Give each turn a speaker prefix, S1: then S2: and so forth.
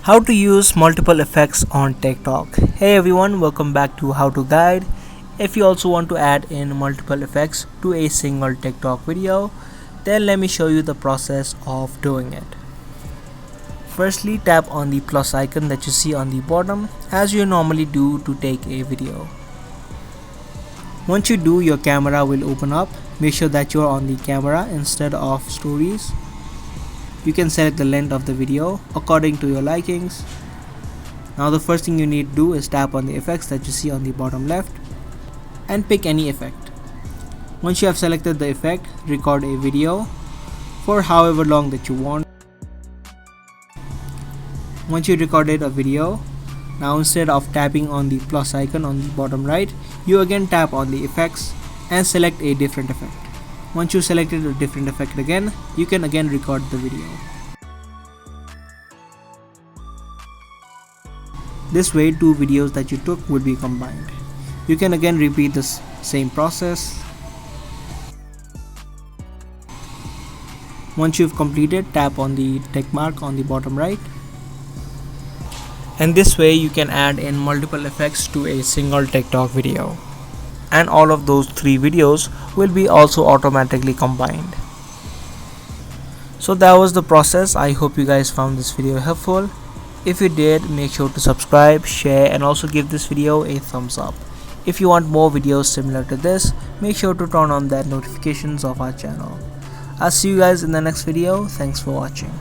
S1: How to use multiple effects on TikTok. Hey everyone, welcome back to How to Guide. If you also want to add in multiple effects to a single TikTok video, then let me show you the process of doing it. Firstly, tap on the plus icon that you see on the bottom as you normally do to take a video. Once you do, your camera will open up. Make sure that you are on the camera instead of stories. You can select the length of the video according to your likings. Now the first thing you need to do is tap on the effects that you see on the bottom left and pick any effect. Once you have selected the effect, record a video for however long that you want. Once you recorded a video, now instead of tapping on the plus icon on the bottom right, you again tap on the effects and select a different effect. Once you selected a different effect again, you can again record the video. This way, two videos that you took would be combined. You can again repeat this same process. Once you've completed, tap on the tick mark on the bottom right. And this way you can add in multiple effects to a single TikTok video. And all of those three videos will be also automatically combined. So that was the process. I hope you guys found this video helpful. If you did, make sure to subscribe, share, and also give this video a thumbs up. If you want more videos similar to this, make sure to turn on that notifications of our channel. I'll see you guys in the next video. Thanks for watching.